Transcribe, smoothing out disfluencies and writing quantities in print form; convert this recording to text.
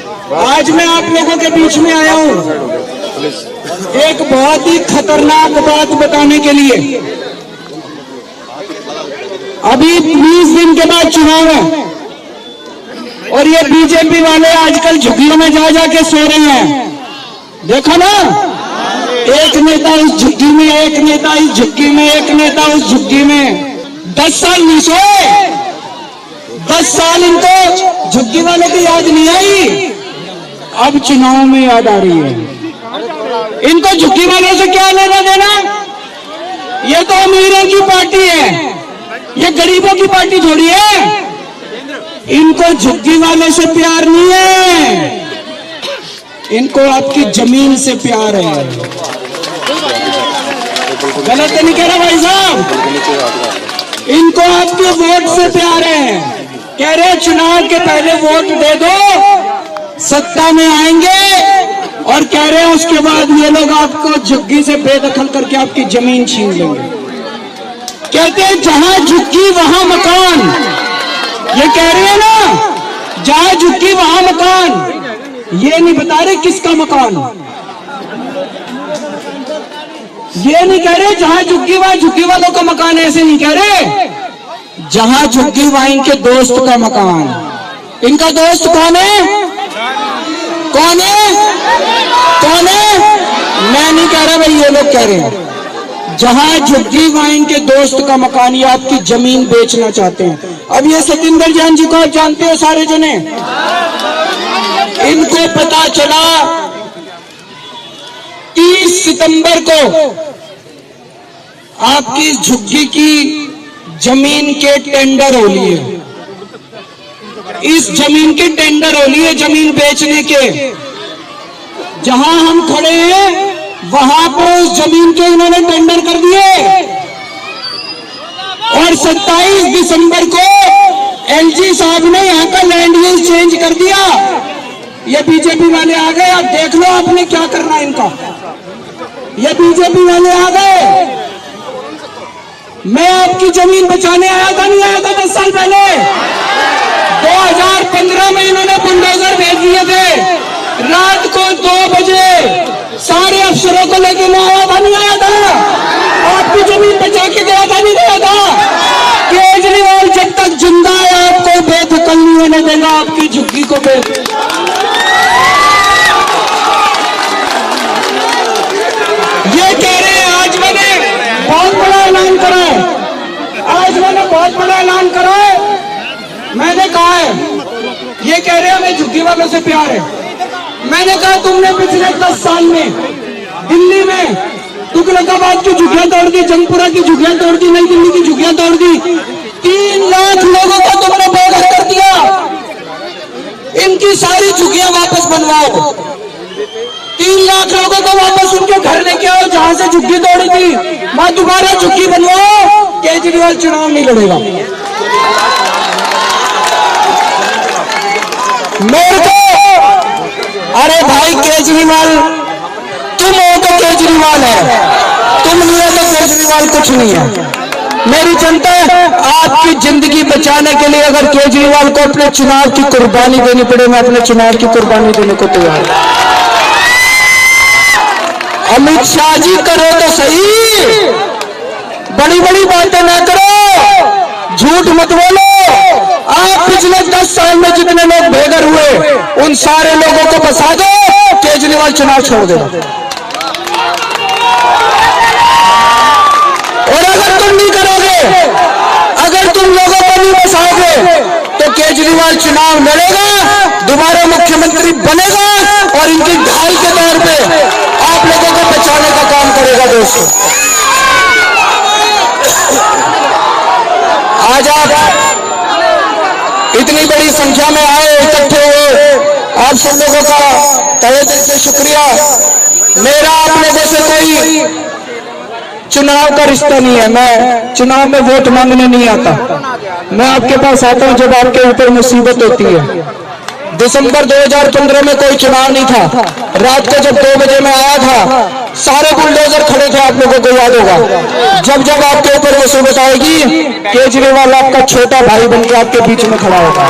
आज मैं आप लोगों के बीच में आया हूं एक बहुत ही खतरनाक बात बताने के लिए। अभी 20 दिन के बाद चुनाव है और ये बीजेपी वाले आजकल झुग्गियों में जा जाके सो रहे हैं। देखो ना, एक नेता उस झुग्गी में, एक नेता इस झुग्गी में, एक नेता उस झुग्गी में। 10 साल नहीं सोए, 10 साल इनको झुग्गी वाले की याद नहीं आई, अब चुनाव में याद आ रही है। इनको झुग्गी वालों से क्या लेना देना? ये तो अमीरों की पार्टी है, ये गरीबों की पार्टी थोड़ी है। इनको झुग्गी वाले से प्यार नहीं है, इनको आपकी जमीन से प्यार है। गलत तो नहीं कह रहा भाई साहब? इनको आपके वोट से प्यार है। कह रहे चुनाव के पहले वोट दे दो, सत्ता में आएंगे, और कह रहे हैं उसके बाद ये लोग आपको झुग्गी से बेदखल करके आपकी जमीन छीन लेंगे। कहते हैं जहां झुग्गी वहां मकान। ये कह रहे हैं ना, जहां झुग्गी वहां मकान। ये नहीं बता रहे किसका मकान, ये नहीं कह रहे जहां झुग्गी वहां झुग्गी वालों का मकान। ऐसे नहीं कह रहे, जहां झुग्गी वहां इनके दोस्त का मकान। इनका दोस्त कौन है? कौन है? कौन है? मैं नहीं कह रहा भाई, ये लोग कह रहे हैं। जहां झुग्गी वहां इनके दोस्त का मकान, ये आपकी जमीन बेचना चाहते हैं। अब ये सतिंदर जैन जी को आप जानते हो सारे जने। इनको पता चला 30 सितंबर को आपकी झुग्गी की जमीन के टेंडर हो लिए। इस जमीन के टेंडर हो लिए, जमीन बेचने के। जहां हम खड़े हैं वहां पर उस जमीन के इन्होंने टेंडर कर दिए, और 27 दिसंबर को एलजी साहब ने यहां का लैंड यूज चेंज कर दिया। ये बीजेपी वाले आ गए, अब देख लो आपने क्या करना है इनका। ये बीजेपी वाले आ गए। मैं आपकी जमीन बचाने आया था, नहीं आया था 10 साल पहले? 2015 में इन्होंने बुलडोजर भेज दिए थे। रात को 2 बजे सारे अफसरों को लेके मैं आया था, नहीं आया था? आपकी जमीन बचा के गया था, नहीं गया था? केजरीवाल जब तक जिंदा है आपको बेदखल नहीं होने देगा आपकी झुग्गी को। ये कह रहे हैं, आज मैंने बहुत बड़ा ऐलान करा है, आज मैंने बहुत बड़ा ऐलान करा है। मैंने कहा है, ये कह रहे हैं हमें झुग्गी वालों से प्यार है। मैंने कहा तुमने पिछले 10 साल में दिल्ली में तुगलकाबाद की झुग्गियां तोड़ दी, जंगपुरा की झुग्गियां तोड़ दी, नई दिल्ली की झुग्गियां तोड़ दी। 3 लाख लोगों को तुमने बेघर कर दिया। इनकी सारी झुग्गियां वापस बनवाओ। 3 लाख लोगों को वापस उनके घर लेके आओ जहां से झुग्गी तोड़ी थी, वहां दोबारा झुग्गी बनवाओ। केजरीवाल चुनाव नहीं लड़ेगा। मेरे को, अरे भाई केजरीवाल तुम हो तो केजरीवाल है, तुम नहीं हो तो केजरीवाल कुछ नहीं है। मेरी जनता आपकी जिंदगी बचाने के लिए अगर केजरीवाल को अपने चुनाव की कुर्बानी देनी पड़े, मैं अपने चुनाव की कुर्बानी देने को तैयार हूं। अमित शाह जी करो तो सही, बड़ी बड़ी बातें ना करो, झूठ मत बोलो। आप पिछले 10 साल में जितने लोग बेघर हुए उन सारे लोगों को बसा दो, केजरीवाल चुनाव छोड़ देगा। और अगर तुम नहीं करोगे, अगर तुम लोगों को नहीं बसाओगे, तो केजरीवाल चुनाव लड़ेगा, दोबारा मुख्यमंत्री बनेगा, और इनकी ढाल के तौर पे आप लोगों को बचाने का काम करेगा। दोस्तों, आज आप इतनी बड़ी संख्या में आए, इकट्ठे हुए, आप सब लोगों का तहे दिल से शुक्रिया। मेरा आप लोगों से कोई चुनाव का रिश्ता नहीं है, मैं चुनाव में वोट मांगने नहीं आता। मैं आपके पास आता हूं जब आपके ऊपर मुसीबत होती है। दिसंबर 2015 में कोई चुनाव नहीं था, रात को जब 2 बजे मैं आया था, सारे बुलडोजर खड़े थे, आप लोगों को याद होगा। जब जब आपके ऊपर मुसीबत आएगी, केजरीवाल आपका छोटा भाई बनकर आपके बीच में खड़ा होगा।